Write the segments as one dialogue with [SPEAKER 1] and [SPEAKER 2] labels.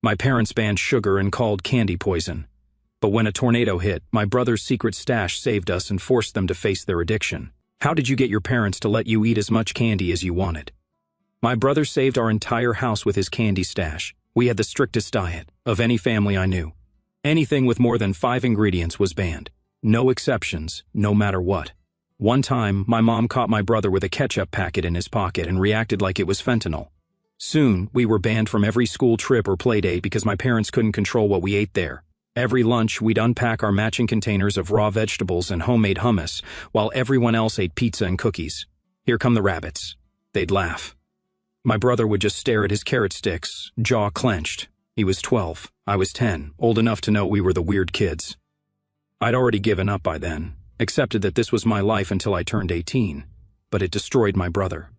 [SPEAKER 1] My parents banned sugar and called candy poison. But when a tornado hit, my brother's secret stash saved us and forced them to face their addiction. How did you get your parents to let you eat as much candy as you wanted? My brother saved our entire house with his candy stash. We had the strictest diet of any family I knew. Anything with more than 5 ingredients was banned. No exceptions, no matter what. One time, my mom caught my brother with a ketchup packet in his pocket and reacted like it was fentanyl. Soon, we were banned from every school trip or play date because my parents couldn't control what we ate there. Every lunch, we'd unpack our matching containers of raw vegetables and homemade hummus, while everyone else ate pizza and cookies. Here come the rabbits. They'd laugh. My brother would just stare at his carrot sticks, jaw clenched. He was 12, I was 10, old enough to know we were the weird kids. I'd already given up by then, accepted that this was my life until I turned 18, but it destroyed my brother.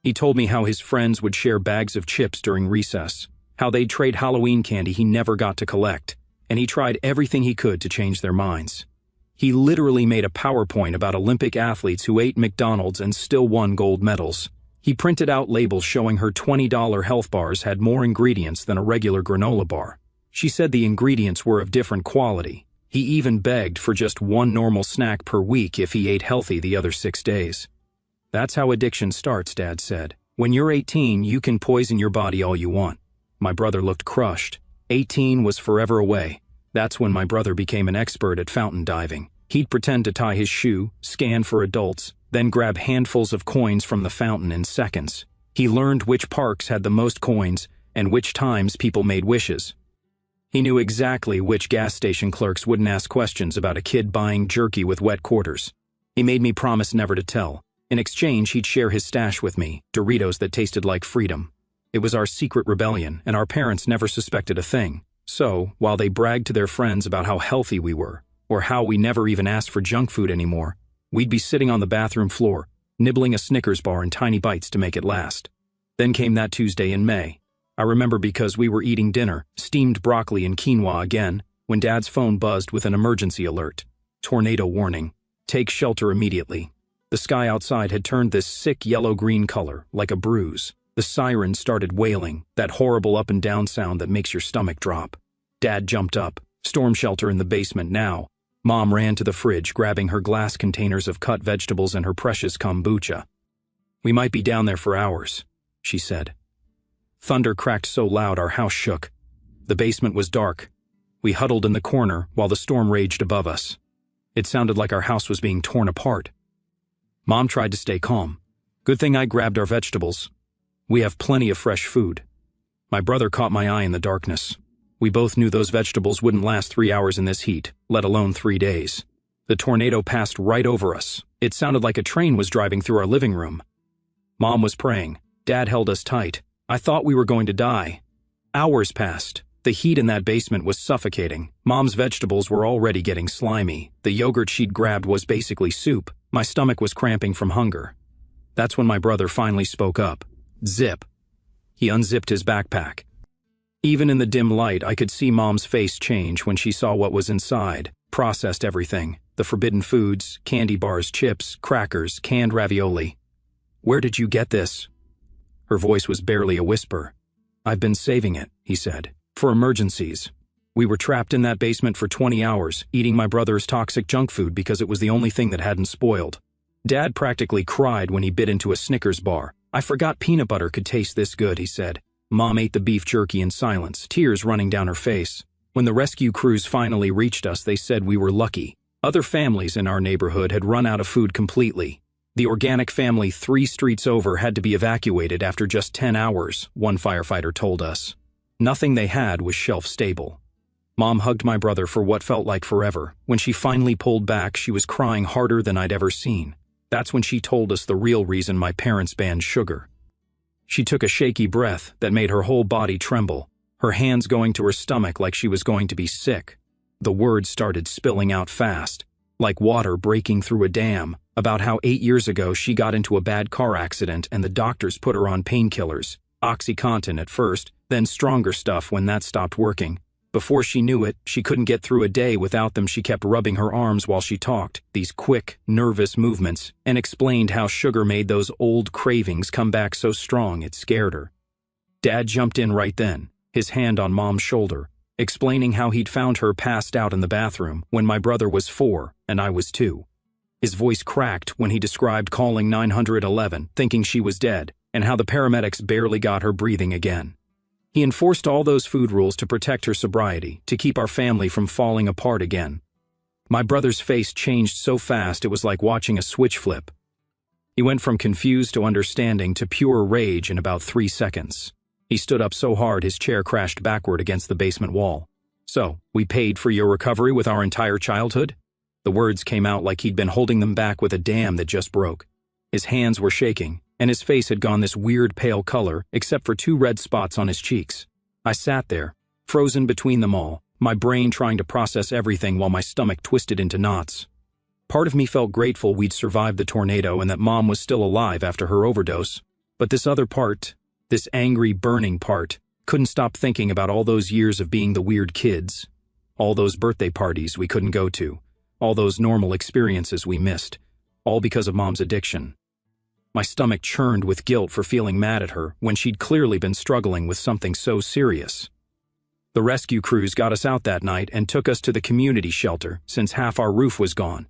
[SPEAKER 1] He told me how his friends would share bags of chips during recess, how they'd trade Halloween candy he never got to collect, and he tried everything he could to change their minds. He literally made a PowerPoint about Olympic athletes who ate McDonald's and still won gold medals. He printed out labels showing her $20 health bars had more ingredients than a regular granola bar. She said the ingredients were of different quality. He even begged for just one normal snack per week if he ate healthy the other 6 days. That's how addiction starts, Dad said. When you're 18, you can poison your body all you want. My brother looked crushed. 18 was forever away. That's when my brother became an expert at fountain diving. He'd pretend to tie his shoe, scan for adults, then grab handfuls of coins from the fountain in seconds. He learned which parks had the most coins and which times people made wishes. He knew exactly which gas station clerks wouldn't ask questions about a kid buying jerky with wet quarters. He made me promise never to tell. In exchange, he'd share his stash with me, Doritos that tasted like freedom. It was our secret rebellion, and our parents never suspected a thing. So, while they bragged to their friends about how healthy we were, or how we never even asked for junk food anymore, we'd be sitting on the bathroom floor, nibbling a Snickers bar in tiny bites to make it last. Then came that Tuesday in May. I remember because we were eating dinner, steamed broccoli and quinoa again, when Dad's phone buzzed with an emergency alert. Tornado warning. Take shelter immediately. The sky outside had turned this sick yellow-green color, like a bruise. The siren started wailing, that horrible up and down sound that makes your stomach drop. Dad jumped up. Storm shelter in the basement now. Mom ran to the fridge, grabbing her glass containers of cut vegetables and her precious kombucha. We might be down there for hours, she said. Thunder cracked so loud our house shook. The basement was dark. We huddled in the corner while the storm raged above us. It sounded like our house was being torn apart. Mom tried to stay calm. Good thing I grabbed our vegetables. We have plenty of fresh food. My brother caught my eye in the darkness. We both knew those vegetables wouldn't last 3 hours in this heat, let alone 3 days. The tornado passed right over us. It sounded like a train was driving through our living room. Mom was praying. Dad held us tight. I thought we were going to die. Hours passed. The heat in that basement was suffocating. Mom's vegetables were already getting slimy. The yogurt she'd grabbed was basically soup. My stomach was cramping from hunger. That's when my brother finally spoke up. Zip. He unzipped his backpack. Even in the dim light, I could see Mom's face change when she saw what was inside. Processed everything. The forbidden foods, candy bars, chips, crackers, canned ravioli. Where did you get this? Her voice was barely a whisper. I've been saving it, he said, for emergencies. We were trapped in that basement for 20 hours, eating my brother's toxic junk food because it was the only thing that hadn't spoiled. Dad practically cried when he bit into a Snickers bar. I forgot peanut butter could taste this good, he said. Mom ate the beef jerky in silence, tears running down her face. When the rescue crews finally reached us, they said we were lucky. Other families in our neighborhood had run out of food completely. The organic family 3 streets over had to be evacuated after just 10 hours, one firefighter told us. Nothing they had was shelf-stable. Mom hugged my brother for what felt like forever. When she finally pulled back, she was crying harder than I'd ever seen. That's when she told us the real reason my parents banned sugar. She took a shaky breath that made her whole body tremble, her hands going to her stomach like she was going to be sick. The words started spilling out fast, like water breaking through a dam, about how 8 years ago she got into a bad car accident and the doctors put her on painkillers, OxyContin at first, then stronger stuff when that stopped working. Before she knew it, she couldn't get through a day without them. She kept rubbing her arms while she talked, these quick, nervous movements, and explained how sugar made those old cravings come back so strong it scared her. Dad jumped in right then. his hand on Mom's shoulder, explaining how he'd found her passed out in the bathroom when my brother was 4 and I was 2. His voice cracked when he described calling 911, thinking she was dead, and how the paramedics barely got her breathing again. He enforced all those food rules to protect her sobriety, to keep our family from falling apart again. My brother's face changed so fast it was like watching a switch flip. He went from confused to understanding to pure rage in about 3 seconds. He stood up so hard his chair crashed backward against the basement wall. "So, we paid for your recovery with our entire childhood?" The words came out like he'd been holding them back with a dam that just broke. His hands were shaking, and his face had gone this weird pale color except for 2 red spots on his cheeks. I sat there, frozen between them all, my brain trying to process everything while my stomach twisted into knots. Part of me felt grateful we'd survived the tornado and that Mom was still alive after her overdose. But this other part, this angry, burning part, couldn't stop thinking about all those years of being the weird kids. All those birthday parties we couldn't go to. All those normal experiences we missed. All because of Mom's addiction. My stomach churned with guilt for feeling mad at her when she'd clearly been struggling with something so serious. The rescue crews got us out that night and took us to the community shelter since half our roof was gone.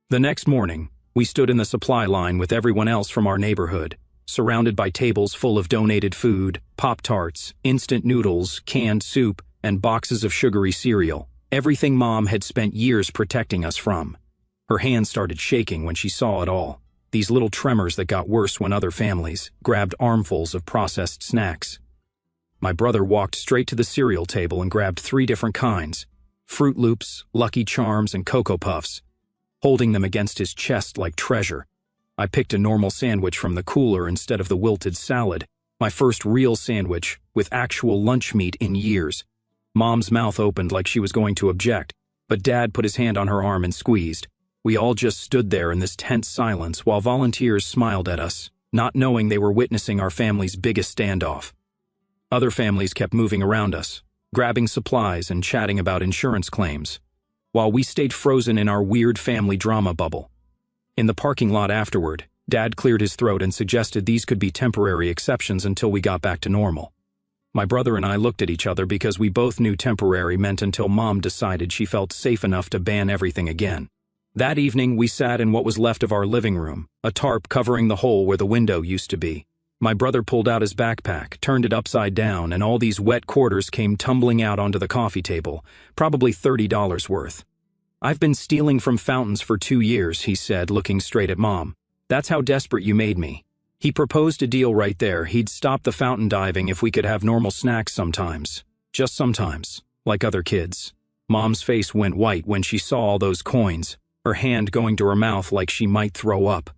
[SPEAKER 1] The next morning, we stood in the supply line with everyone else from our neighborhood, surrounded by tables full of donated food, Pop-Tarts, instant noodles, canned soup, and boxes of sugary cereal, everything Mom had spent years protecting us from. Her hands started shaking when she saw it all, these little tremors that got worse when other families grabbed armfuls of processed snacks. My brother walked straight to the cereal table and grabbed 3 different kinds, Fruit Loops, Lucky Charms, and Cocoa Puffs, holding them against his chest like treasure. I picked a normal sandwich from the cooler instead of the wilted salad, my first real sandwich with actual lunch meat in years. Mom's mouth opened like she was going to object, but Dad put his hand on her arm and squeezed. We all just stood there in this tense silence while volunteers smiled at us, not knowing they were witnessing our family's biggest standoff. Other families kept moving around us, grabbing supplies and chatting about insurance claims, while we stayed frozen in our weird family drama bubble. In the parking lot afterward, Dad cleared his throat and suggested these could be temporary exceptions until we got back to normal. My brother and I looked at each other because we both knew temporary meant until Mom decided she felt safe enough to ban everything again. That evening, we sat in what was left of our living room, a tarp covering the hole where the window used to be. My brother pulled out his backpack, turned it upside down, and all these wet quarters came tumbling out onto the coffee table, probably $30 worth. "I've been stealing from fountains for 2 years, he said, looking straight at Mom. "That's how desperate you made me." He proposed a deal right there. He'd stop the fountain diving if we could have normal snacks sometimes. Just sometimes, like other kids. Mom's face went white when she saw all those coins, her hand going to her mouth like she might throw up.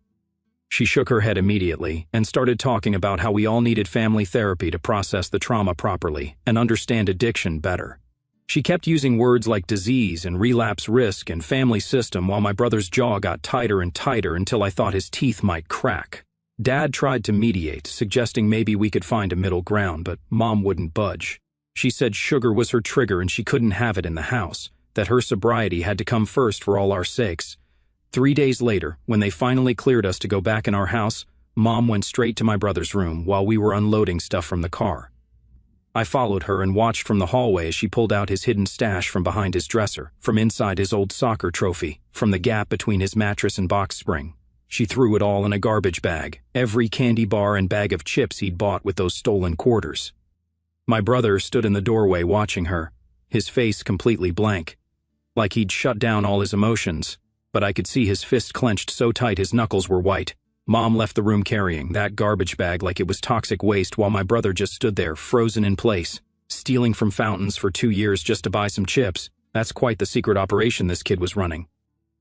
[SPEAKER 1] She shook her head immediately and started talking about how we all needed family therapy to process the trauma properly and understand addiction better. She kept using words like disease and relapse risk and family system while my brother's jaw got tighter and tighter until I thought his teeth might crack. Dad tried to mediate, suggesting maybe we could find a middle ground, but Mom wouldn't budge. She said sugar was her trigger and she couldn't have it in the house, that her sobriety had to come first for all our sakes. 3 days later, when they finally cleared us to go back in our house, Mom went straight to my brother's room while we were unloading stuff from the car. I followed her and watched from the hallway as she pulled out his hidden stash from behind his dresser, from inside his old soccer trophy, from the gap between his mattress and box spring. She threw it all in a garbage bag, every candy bar and bag of chips he'd bought with those stolen quarters. My brother stood in the doorway watching her, his face completely blank, like he'd shut down all his emotions, but I could see his fist clenched so tight his knuckles were white. Mom left the room carrying that garbage bag like it was toxic waste while my brother just stood there, frozen in place, stealing from fountains for 2 years just to buy some chips. That's quite the secret operation this kid was running.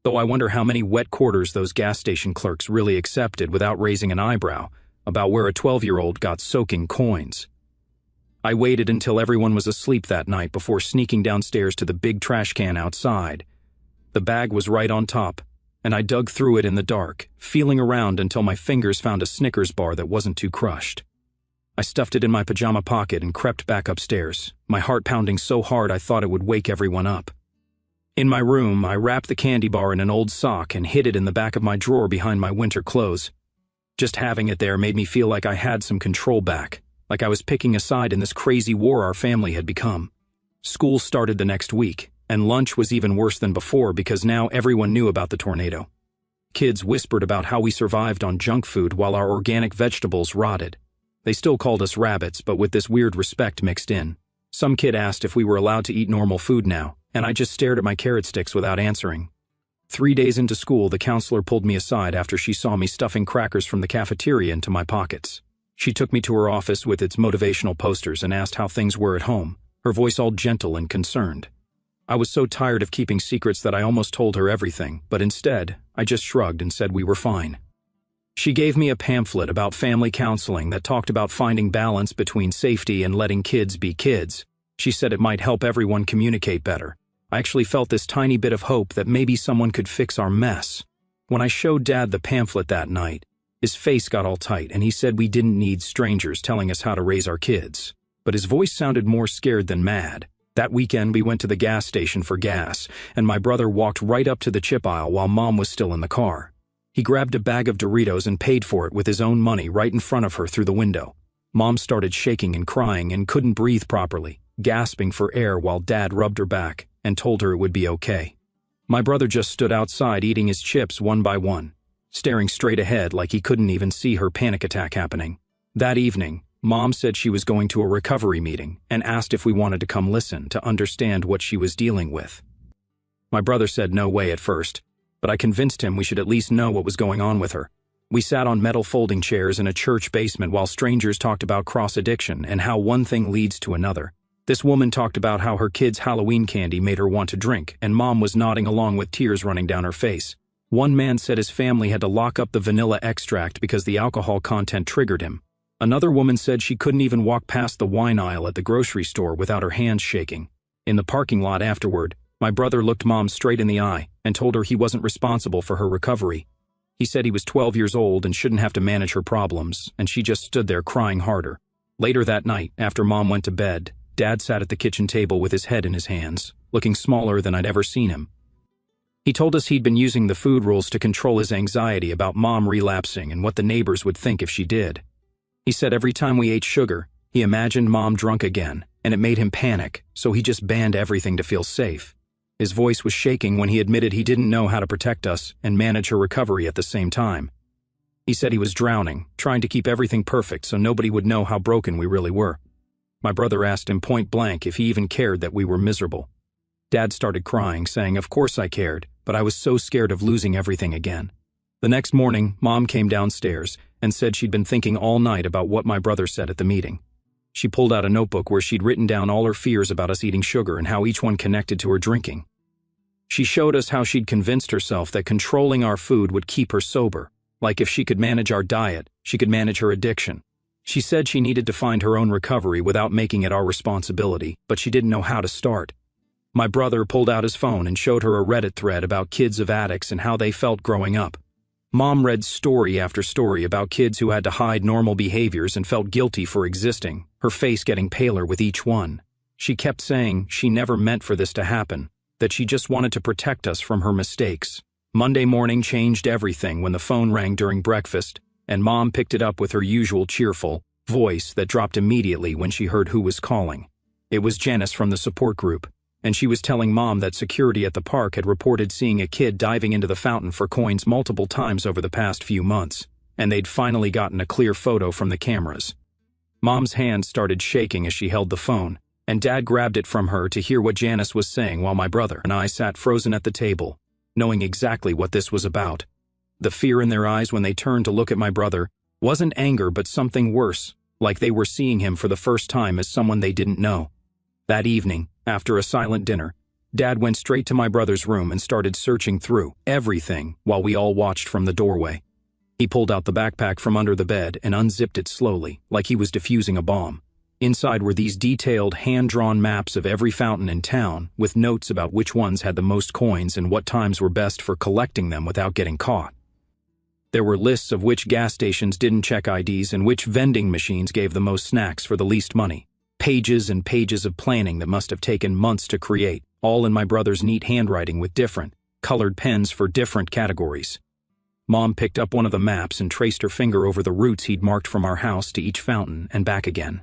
[SPEAKER 1] Though I wonder how many wet quarters those gas station clerks really accepted without raising an eyebrow about where a 12-year-old got soaking coins. I waited until everyone was asleep that night before sneaking downstairs to the big trash can outside. The bag was right on top, and I dug through it in the dark, feeling around until my fingers found a Snickers bar that wasn't too crushed. I stuffed it in my pajama pocket and crept back upstairs, my heart pounding so hard I thought it would wake everyone up. In my room, I wrapped the candy bar in an old sock and hid it in the back of my drawer behind my winter clothes. Just having it there made me feel like I had some control back, like I was picking a side in this crazy war our family had become. School started the next week, and lunch was even worse than before because now everyone knew about the tornado. Kids whispered about how we survived on junk food while our organic vegetables rotted. They still called us rabbits, but with this weird respect mixed in. Some kid asked if we were allowed to eat normal food now, and I just stared at my carrot sticks without answering. 3 days into school, the counselor pulled me aside after she saw me stuffing crackers from the cafeteria into my pockets. She took me to her office with its motivational posters and asked how things were at home, her voice all gentle and concerned. I was so tired of keeping secrets that I almost told her everything, but instead, I just shrugged and said we were fine. She gave me a pamphlet about family counseling that talked about finding balance between safety and letting kids be kids. She said it might help everyone communicate better. I actually felt this tiny bit of hope that maybe someone could fix our mess. When I showed Dad the pamphlet that night, his face got all tight and he said we didn't need strangers telling us how to raise our kids. But his voice sounded more scared than mad. That weekend we went to the gas station for gas, and my brother walked right up to the chip aisle while Mom was still in the car. He grabbed a bag of Doritos and paid for it with his own money right in front of her through the window. Mom started shaking and crying and couldn't breathe properly, gasping for air while Dad rubbed her back and told her it would be okay. My brother just stood outside eating his chips one by one, staring straight ahead like he couldn't even see her panic attack happening. That evening, Mom said she was going to a recovery meeting and asked if we wanted to come listen to understand what she was dealing with. My brother said no way at first, but I convinced him we should at least know what was going on with her. We sat on metal folding chairs in a church basement while strangers talked about cross-addiction and how one thing leads to another. This woman talked about how her kid's Halloween candy made her want to drink, and Mom was nodding along with tears running down her face. One man said his family had to lock up the vanilla extract because the alcohol content triggered him. Another woman said she couldn't even walk past the wine aisle at the grocery store without her hands shaking. In the parking lot afterward, my brother looked Mom straight in the eye and told her he wasn't responsible for her recovery. He said he was 12 years old and shouldn't have to manage her problems, and she just stood there crying harder. Later that night, after Mom went to bed, Dad sat at the kitchen table with his head in his hands, looking smaller than I'd ever seen him. He told us he'd been using the food rules to control his anxiety about Mom relapsing and what the neighbors would think if she did. He said every time we ate sugar, he imagined Mom drunk again, and it made him panic, so he just banned everything to feel safe. His voice was shaking when he admitted he didn't know how to protect us and manage her recovery at the same time. He said he was drowning, trying to keep everything perfect so nobody would know how broken we really were. My brother asked him point blank if he even cared that we were miserable. Dad started crying, saying, "Of course I cared, but I was so scared of losing everything again." The next morning, Mom came downstairs and said she'd been thinking all night about what my brother said at the meeting. She pulled out a notebook where she'd written down all her fears about us eating sugar and how each one connected to her drinking. She showed us how she'd convinced herself that controlling our food would keep her sober, like if she could manage our diet, she could manage her addiction. She said she needed to find her own recovery without making it our responsibility, but she didn't know how to start. My brother pulled out his phone and showed her a Reddit thread about kids of addicts and how they felt growing up. Mom read story after story about kids who had to hide normal behaviors and felt guilty for existing, her face getting paler with each one. She kept saying she never meant for this to happen, that she just wanted to protect us from her mistakes. Monday morning changed everything when the phone rang during breakfast, and Mom picked it up with her usual cheerful voice that dropped immediately when she heard who was calling. It was Janice from the support group, and she was telling Mom that security at the park had reported seeing a kid diving into the fountain for coins multiple times over the past few months, and they'd finally gotten a clear photo from the cameras. Mom's hand started shaking as she held the phone, and Dad grabbed it from her to hear what Janice was saying while my brother and I sat frozen at the table, knowing exactly what this was about. The fear in their eyes when they turned to look at my brother wasn't anger but something worse, like they were seeing him for the first time as someone they didn't know. That evening, after a silent dinner, Dad went straight to my brother's room and started searching through everything while we all watched from the doorway. He pulled out the backpack from under the bed and unzipped it slowly, like he was defusing a bomb. Inside were these detailed, hand-drawn maps of every fountain in town, with notes about which ones had the most coins and what times were best for collecting them without getting caught. There were lists of which gas stations didn't check IDs and which vending machines gave the most snacks for the least money. Pages and pages of planning that must have taken months to create, all in my brother's neat handwriting with different, colored pens for different categories. Mom picked up one of the maps and traced her finger over the routes he'd marked from our house to each fountain and back again.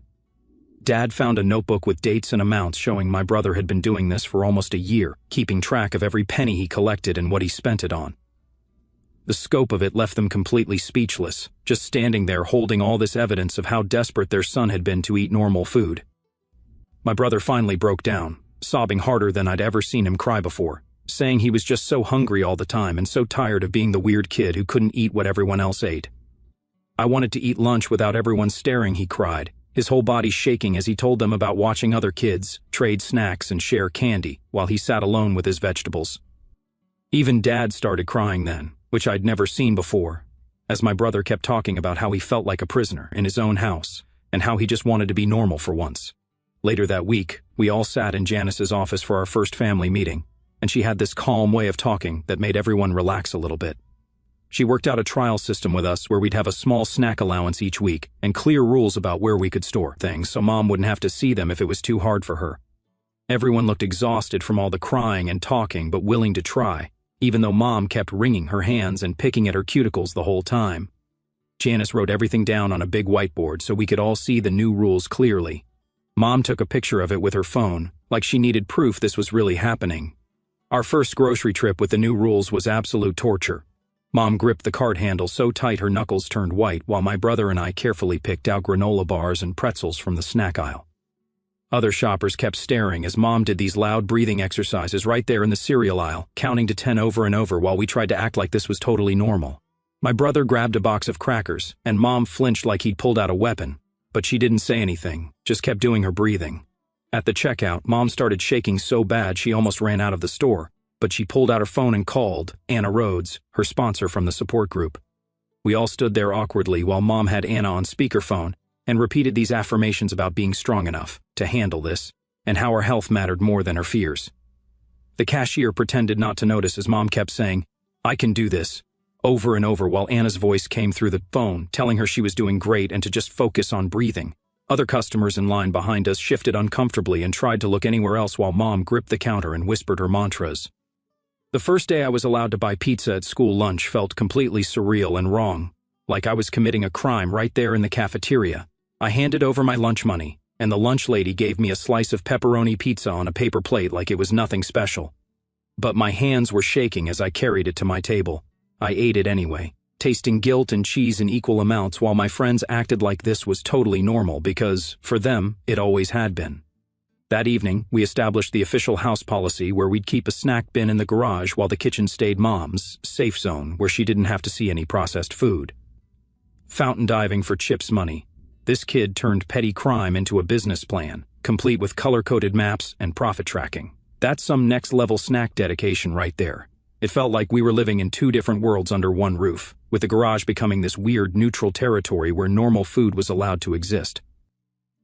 [SPEAKER 1] Dad found a notebook with dates and amounts showing my brother had been doing this for almost a year, keeping track of every penny he collected and what he spent it on. The scope of it left them completely speechless, just standing there holding all this evidence of how desperate their son had been to eat normal food. My brother finally broke down, sobbing harder than I'd ever seen him cry before, saying he was just so hungry all the time and so tired of being the weird kid who couldn't eat what everyone else ate. "I wanted to eat lunch without everyone staring," he cried, his whole body shaking as he told them about watching other kids trade snacks and share candy while he sat alone with his vegetables. Even Dad started crying then, which I'd never seen before, as my brother kept talking about how he felt like a prisoner in his own house and how he just wanted to be normal for once. Later that week, we all sat in Janice's office for our first family meeting, and she had this calm way of talking that made everyone relax a little bit. She worked out a trial system with us where we'd have a small snack allowance each week and clear rules about where we could store things so Mom wouldn't have to see them if it was too hard for her. Everyone looked exhausted from all the crying and talking but willing to try, even though Mom kept wringing her hands and picking at her cuticles the whole time. Janice wrote everything down on a big whiteboard so we could all see the new rules clearly. Mom took a picture of it with her phone, like she needed proof this was really happening. Our first grocery trip with the new rules was absolute torture. Mom gripped the cart handle so tight her knuckles turned white while my brother and I carefully picked out granola bars and pretzels from the snack aisle. Other shoppers kept staring as Mom did these loud breathing exercises right there in the cereal aisle, counting to 10 over and over while we tried to act like this was totally normal. My brother grabbed a box of crackers, and Mom flinched like he'd pulled out a weapon, but she didn't say anything, just kept doing her breathing. At the checkout, Mom started shaking so bad she almost ran out of the store, but she pulled out her phone and called Anna Rhodes, her sponsor from the support group. We all stood there awkwardly while Mom had Anna on speakerphone and repeated these affirmations about being strong enough to handle this and how her health mattered more than her fears. The cashier pretended not to notice as Mom kept saying, "I can do this," over and over while Anna's voice came through the phone telling her she was doing great and to just focus on breathing. Other customers in line behind us shifted uncomfortably and tried to look anywhere else while Mom gripped the counter and whispered her mantras. The first day I was allowed to buy pizza at school lunch felt completely surreal and wrong, like I was committing a crime right there in the cafeteria. I handed over my lunch money, and the lunch lady gave me a slice of pepperoni pizza on a paper plate like it was nothing special. But my hands were shaking as I carried it to my table. I ate it anyway, tasting guilt and cheese in equal amounts while my friends acted like this was totally normal because, for them, it always had been. That evening, we established the official house policy where we'd keep a snack bin in the garage while the kitchen stayed Mom's safe zone where she didn't have to see any processed food. Fountain diving for chips money. This kid turned petty crime into a business plan, complete with color-coded maps and profit tracking. That's some next-level snack dedication right there. It felt like we were living in two different worlds under one roof, with the garage becoming this weird neutral territory where normal food was allowed to exist.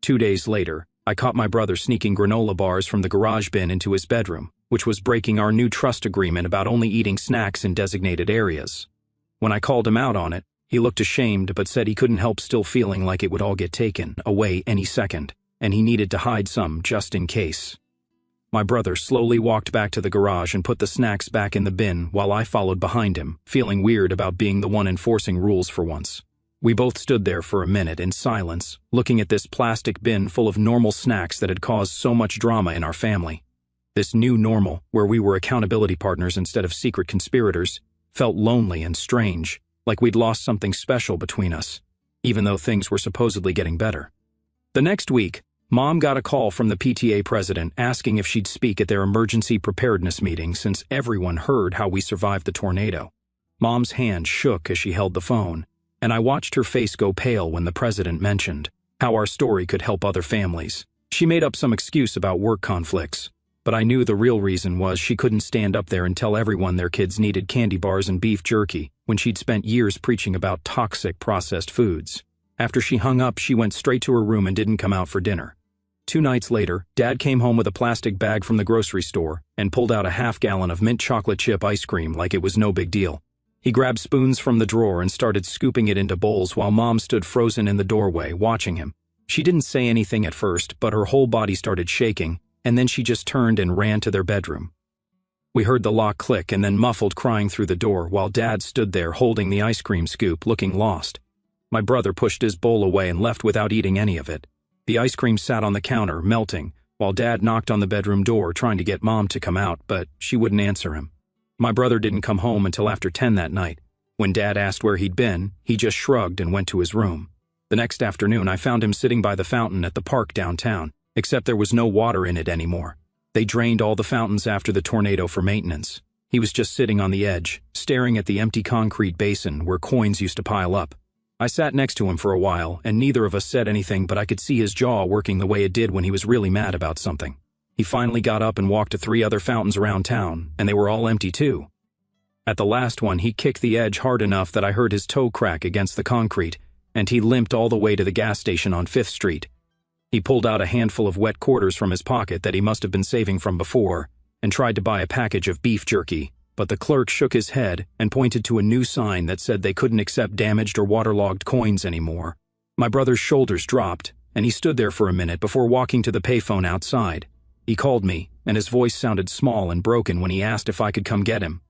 [SPEAKER 1] 2 days later, I caught my brother sneaking granola bars from the garage bin into his bedroom, which was breaking our new trust agreement about only eating snacks in designated areas. When I called him out on it, he looked ashamed but said he couldn't help still feeling like it would all get taken away any second, and he needed to hide some just in case. My brother slowly walked back to the garage and put the snacks back in the bin while I followed behind him, feeling weird about being the one enforcing rules for once. We both stood there for a minute in silence, looking at this plastic bin full of normal snacks that had caused so much drama in our family. This new normal, where we were accountability partners instead of secret conspirators, felt lonely and strange, like we'd lost something special between us, even though things were supposedly getting better. The next week, Mom got a call from the PTA president asking if she'd speak at their emergency preparedness meeting since everyone heard how we survived the tornado. Mom's hand shook as she held the phone, and I watched her face go pale when the president mentioned how our story could help other families. She made up some excuse about work conflicts, but I knew the real reason was she couldn't stand up there and tell everyone their kids needed candy bars and beef jerky when she'd spent years preaching about toxic processed foods. After she hung up, she went straight to her room and didn't come out for dinner. 2 nights later, Dad came home with a plastic bag from the grocery store and pulled out a half-gallon of mint chocolate chip ice cream like it was no big deal. He grabbed spoons from the drawer and started scooping it into bowls while Mom stood frozen in the doorway, watching him. She didn't say anything at first, but her whole body started shaking, and then she just turned and ran to their bedroom. We heard the lock click and then muffled crying through the door while Dad stood there holding the ice cream scoop, looking lost. My brother pushed his bowl away and left without eating any of it. The ice cream sat on the counter, melting, while Dad knocked on the bedroom door trying to get Mom to come out, but she wouldn't answer him. My brother didn't come home until after 10 that night. When Dad asked where he'd been, he just shrugged and went to his room. The next afternoon, I found him sitting by the fountain at the park downtown, except there was no water in it anymore. They drained all the fountains after the tornado for maintenance. He was just sitting on the edge, staring at the empty concrete basin where coins used to pile up. I sat next to him for a while, and neither of us said anything, but I could see his jaw working the way it did when he was really mad about something. He finally got up and walked to 3 other fountains around town, and they were all empty too. At the last one, he kicked the edge hard enough that I heard his toe crack against the concrete, and he limped all the way to the gas station on 5th Street. He pulled out a handful of wet quarters from his pocket that he must have been saving from before, and tried to buy a package of beef jerky, but the clerk shook his head and pointed to a new sign that said they couldn't accept damaged or waterlogged coins anymore. My brother's shoulders dropped, and he stood there for a minute before walking to the payphone outside. He called me, and his voice sounded small and broken when he asked if I could come get him.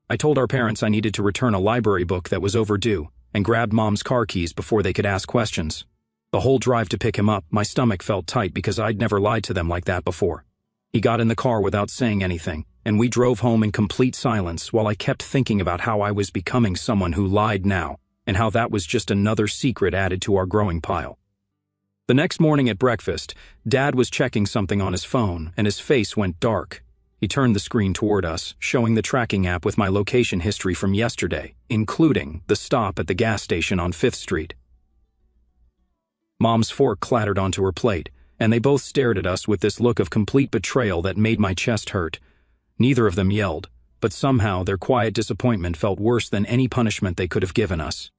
[SPEAKER 1] I told our parents I needed to return a library book that was overdue, and grabbed Mom's car keys before they could ask questions. The whole drive to pick him up, my stomach felt tight because I'd never lied to them like that before. He got in the car without saying anything, and we drove home in complete silence while I kept thinking about how I was becoming someone who lied now, and how that was just another secret added to our growing pile. The next morning at breakfast, Dad was checking something on his phone, and his face went dark. He turned the screen toward us, showing the tracking app with my location history from yesterday, including the stop at the gas station on 5th Street. Mom's fork clattered onto her plate, and they both stared at us with this look of complete betrayal that made my chest hurt. Neither of them yelled, but somehow their quiet disappointment felt worse than any punishment they could have given us.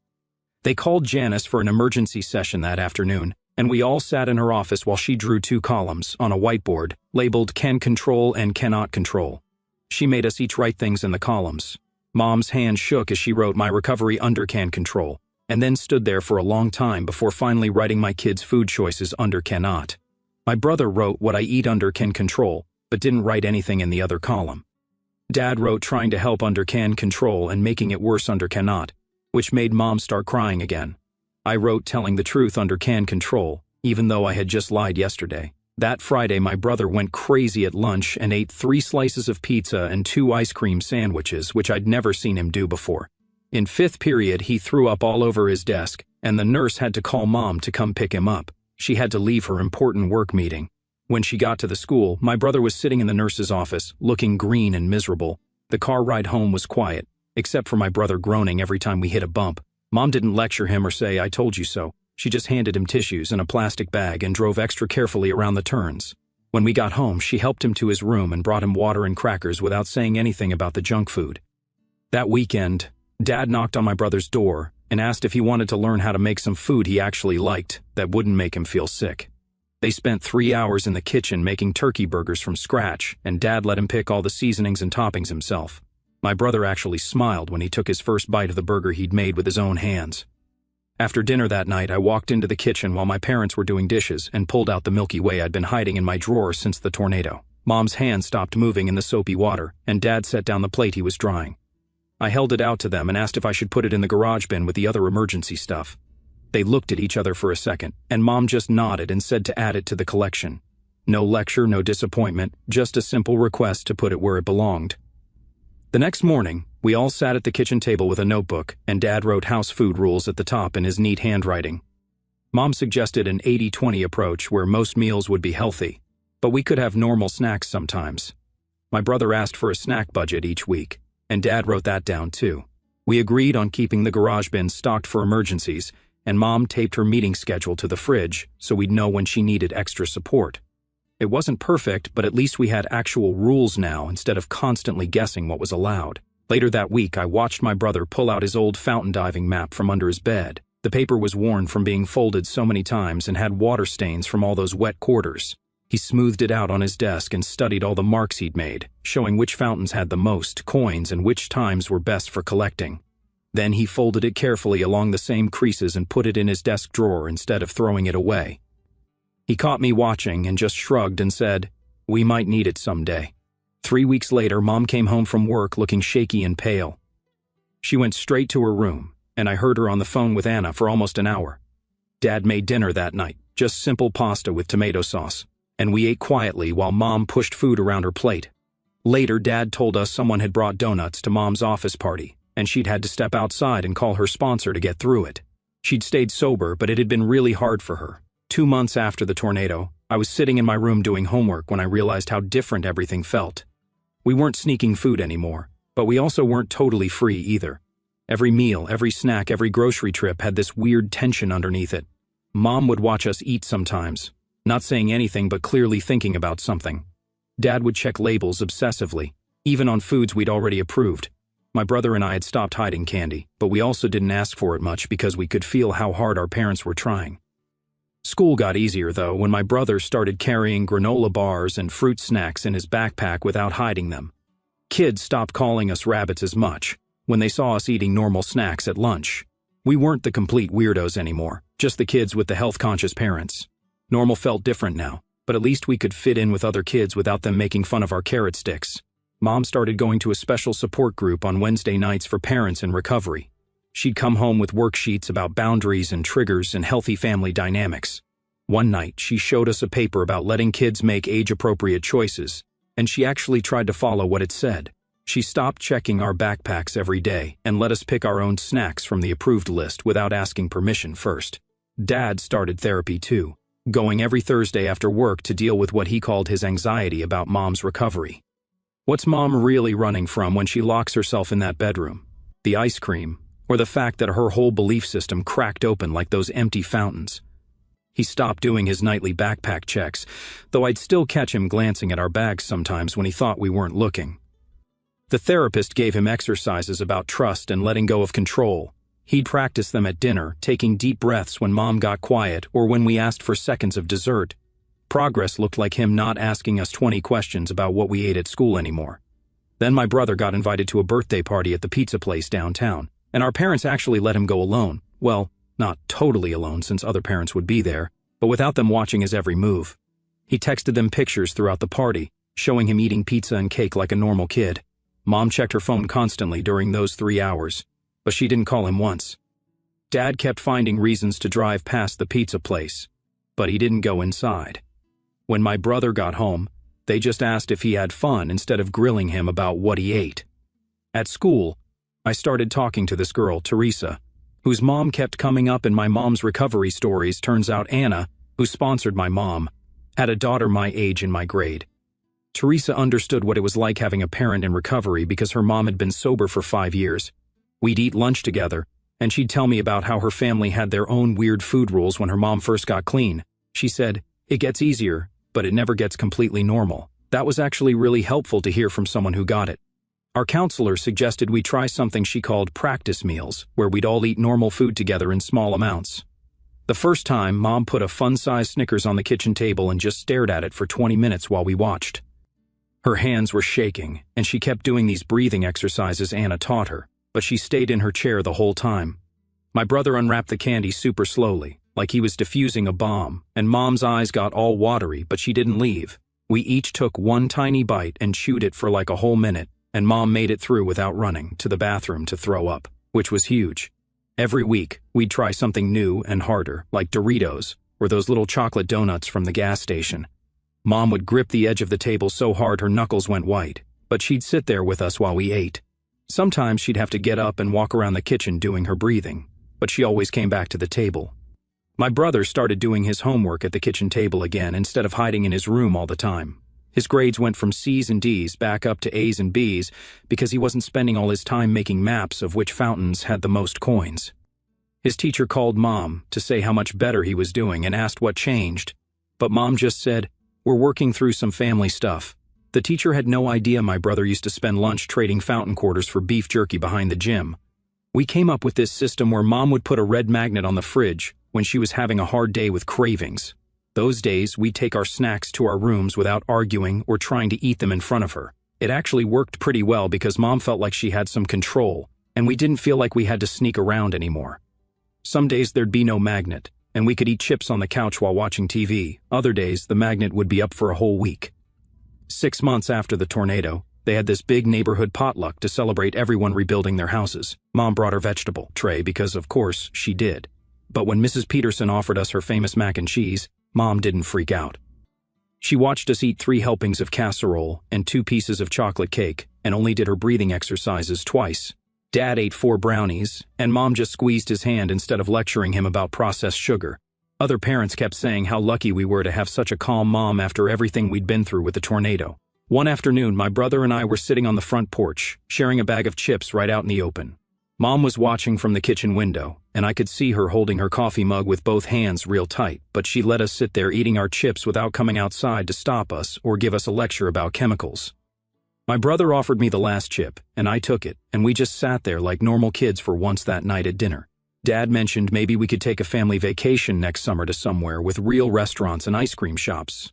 [SPEAKER 1] They called Janice for an emergency session that afternoon, and we all sat in her office while she drew 2 columns on a whiteboard labeled Can Control and Cannot Control. She made us each write things in the columns. Mom's hand shook as she wrote my recovery under Can Control, and then stood there for a long time before finally writing my kids' food choices under Cannot. My brother wrote what I eat under Can Control, but didn't write anything in the other column. Dad wrote trying to help under Can Control and making it worse under Cannot, which made Mom start crying again. I wrote telling the truth under Can Control, even though I had just lied yesterday. That Friday, my brother went crazy at lunch and ate 3 slices of pizza and 2 ice cream sandwiches, which I'd never seen him do before. In 5th period, he threw up all over his desk, and the nurse had to call Mom to come pick him up. She had to leave her important work meeting. When she got to the school, my brother was sitting in the nurse's office, looking green and miserable. The car ride home was quiet, except for my brother groaning every time we hit a bump. Mom didn't lecture him or say, "I told you so." She just handed him tissues and a plastic bag and drove extra carefully around the turns. When we got home, she helped him to his room and brought him water and crackers without saying anything about the junk food. That weekend, Dad knocked on my brother's door and asked if he wanted to learn how to make some food he actually liked that wouldn't make him feel sick. They spent 3 hours in the kitchen making turkey burgers from scratch, and Dad let him pick all the seasonings and toppings himself. My brother actually smiled when he took his first bite of the burger he'd made with his own hands. After dinner that night, I walked into the kitchen while my parents were doing dishes and pulled out the Milky Way I'd been hiding in my drawer since the tornado. Mom's hand stopped moving in the soapy water, and Dad set down the plate he was drying. I held it out to them and asked if I should put it in the garage bin with the other emergency stuff. They looked at each other for a second, and Mom just nodded and said to add it to the collection. No lecture, no disappointment, just a simple request to put it where it belonged. The next morning, we all sat at the kitchen table with a notebook, and Dad wrote house food rules at the top in his neat handwriting. Mom suggested an 80-20 approach where most meals would be healthy, but we could have normal snacks sometimes. My brother asked for a snack budget each week, and Dad wrote that down too. We agreed on keeping the garage bin stocked for emergencies, and Mom taped her meeting schedule to the fridge so we'd know when she needed extra support. It wasn't perfect, but at least we had actual rules now instead of constantly guessing what was allowed. Later that week, I watched my brother pull out his old fountain diving map from under his bed. The paper was worn from being folded so many times and had water stains from all those wet quarters. He smoothed it out on his desk and studied all the marks he'd made, showing which fountains had the most coins and which times were best for collecting. Then he folded it carefully along the same creases and put it in his desk drawer instead of throwing it away. He caught me watching and just shrugged and said, "We might need it someday." 3 weeks later, Mom came home from work looking shaky and pale. She went straight to her room, and I heard her on the phone with Anna for almost an hour. Dad made dinner that night, just simple pasta with tomato sauce, and we ate quietly while Mom pushed food around her plate. Later, Dad told us someone had brought donuts to Mom's office party, and she'd had to step outside and call her sponsor to get through it. She'd stayed sober, but it had been really hard for her. 2 months after the tornado, I was sitting in my room doing homework when I realized how different everything felt. We weren't sneaking food anymore, but we also weren't totally free either. Every meal, every snack, every grocery trip had this weird tension underneath it. Mom would watch us eat sometimes, not saying anything but clearly thinking about something. Dad would check labels obsessively, even on foods we'd already approved. My brother and I had stopped hiding candy, but we also didn't ask for it much because we could feel how hard our parents were trying. School got easier, though, when my brother started carrying granola bars and fruit snacks in his backpack without hiding them. Kids stopped calling us rabbits as much when they saw us eating normal snacks at lunch. We weren't the complete weirdos anymore, just the kids with the health-conscious parents. Normal felt different now, but at least we could fit in with other kids without them making fun of our carrot sticks. Mom started going to a special support group on Wednesday nights for parents in recovery. She'd come home with worksheets about boundaries and triggers and healthy family dynamics. One night, she showed us a paper about letting kids make age-appropriate choices, and she actually tried to follow what it said. She stopped checking our backpacks every day and let us pick our own snacks from the approved list without asking permission first. Dad started therapy too, going every Thursday after work to deal with what he called his anxiety about Mom's recovery. What's Mom really running from when she locks herself in that bedroom? The ice cream, or the fact that her whole belief system cracked open like those empty fountains? He stopped doing his nightly backpack checks, though I'd still catch him glancing at our bags sometimes when he thought we weren't looking. The therapist gave him exercises about trust and letting go of control. He'd practice them at dinner, taking deep breaths when Mom got quiet or when we asked for seconds of dessert. Progress looked like him not asking us 20 questions about what we ate at school anymore. Then my brother got invited to a birthday party at the pizza place downtown, and our parents actually let him go alone. Well, not totally alone since other parents would be there, but without them watching his every move. He texted them pictures throughout the party, showing him eating pizza and cake like a normal kid. Mom checked her phone constantly during those 3 hours, but she didn't call him once. Dad kept finding reasons to drive past the pizza place, but he didn't go inside. When my brother got home, they just asked if he had fun instead of grilling him about what he ate. At school, I started talking to this girl, Teresa, whose mom kept coming up in my mom's recovery stories. Turns out Anna, who sponsored my mom, had a daughter my age in my grade. Teresa understood what it was like having a parent in recovery because her mom had been sober for 5 years. We'd eat lunch together, and she'd tell me about how her family had their own weird food rules when her mom first got clean. She said, "It gets easier, but it never gets completely normal." That was actually really helpful to hear from someone who got it. Our counselor suggested we try something she called practice meals, where we'd all eat normal food together in small amounts. The first time, Mom put a fun-sized Snickers on the kitchen table and just stared at it for 20 minutes while we watched. Her hands were shaking, and she kept doing these breathing exercises Anna taught her, but she stayed in her chair the whole time. My brother unwrapped the candy super slowly, like he was defusing a bomb, and Mom's eyes got all watery, but she didn't leave. We each took one tiny bite and chewed it for like a whole minute, and Mom made it through without running to the bathroom to throw up, which was huge. Every week, we'd try something new and harder, like Doritos, or those little chocolate donuts from the gas station. Mom would grip the edge of the table so hard her knuckles went white, but she'd sit there with us while we ate. Sometimes she'd have to get up and walk around the kitchen doing her breathing, but she always came back to the table. My brother started doing his homework at the kitchen table again instead of hiding in his room all the time. His grades went from C's and D's back up to A's and B's because he wasn't spending all his time making maps of which fountains had the most coins. His teacher called Mom to say how much better he was doing and asked what changed, but Mom just said, "We're working through some family stuff." The teacher had no idea my brother used to spend lunch trading fountain quarters for beef jerky behind the gym. We came up with this system where Mom would put a red magnet on the fridge when she was having a hard day with cravings. Those days, we'd take our snacks to our rooms without arguing or trying to eat them in front of her. It actually worked pretty well because Mom felt like she had some control, and we didn't feel like we had to sneak around anymore. Some days there'd be no magnet, and we could eat chips on the couch while watching TV. Other days, the magnet would be up for a whole week. 6 months after the tornado, they had this big neighborhood potluck to celebrate everyone rebuilding their houses. Mom brought her vegetable tray because, of course, she did. But when Mrs. Peterson offered us her famous mac and cheese, Mom didn't freak out. She watched us eat 3 helpings of casserole and 2 pieces of chocolate cake and only did her breathing exercises twice. Dad ate 4 brownies, and Mom just squeezed his hand instead of lecturing him about processed sugar. Other parents kept saying how lucky we were to have such a calm mom after everything we'd been through with the tornado. One afternoon, my brother and I were sitting on the front porch, sharing a bag of chips right out in the open. Mom was watching from the kitchen window, and I could see her holding her coffee mug with both hands real tight, but she let us sit there eating our chips without coming outside to stop us or give us a lecture about chemicals. My brother offered me the last chip, and I took it, and we just sat there like normal kids for once that night at dinner. Dad mentioned maybe we could take a family vacation next summer to somewhere with real restaurants and ice cream shops.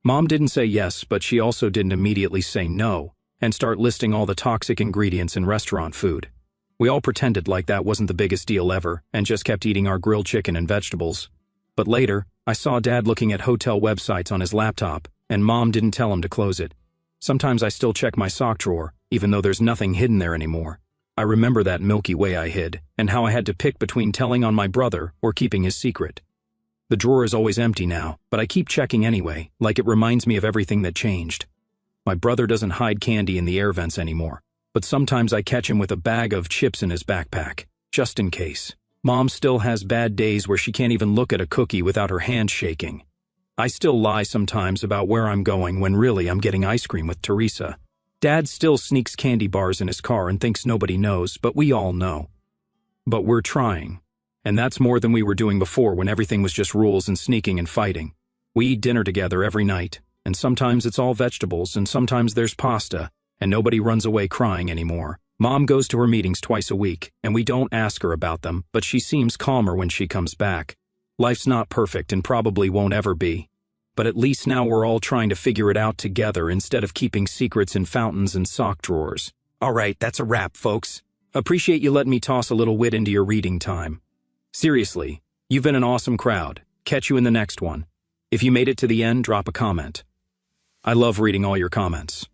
[SPEAKER 1] Mom didn't say yes, but she also didn't immediately say no and start listing all the toxic ingredients in restaurant food. We all pretended like that wasn't the biggest deal ever and just kept eating our grilled chicken and vegetables. But later, I saw Dad looking at hotel websites on his laptop, and Mom didn't tell him to close it. Sometimes I still check my sock drawer, even though there's nothing hidden there anymore. I remember that Milky Way I hid, and how I had to pick between telling on my brother or keeping his secret. The drawer is always empty now, but I keep checking anyway, like it reminds me of everything that changed. My brother doesn't hide candy in the air vents anymore, but sometimes I catch him with a bag of chips in his backpack, just in case. Mom still has bad days where she can't even look at a cookie without her hand shaking. I still lie sometimes about where I'm going when really I'm getting ice cream with Teresa. Dad still sneaks candy bars in his car and thinks nobody knows, but we all know. But we're trying. And that's more than we were doing before when everything was just rules and sneaking and fighting. We eat dinner together every night, and sometimes it's all vegetables and sometimes there's pasta, and nobody runs away crying anymore. Mom goes to her meetings twice a week, and we don't ask her about them, but she seems calmer when she comes back. Life's not perfect and probably won't ever be. But at least now we're all trying to figure it out together instead of keeping secrets in fountains and sock drawers. Alright, that's a wrap, folks. Appreciate you letting me toss a little wit into your reading time. Seriously, you've been an awesome crowd. Catch you in the next one. If you made it to the end, drop a comment. I love reading all your comments.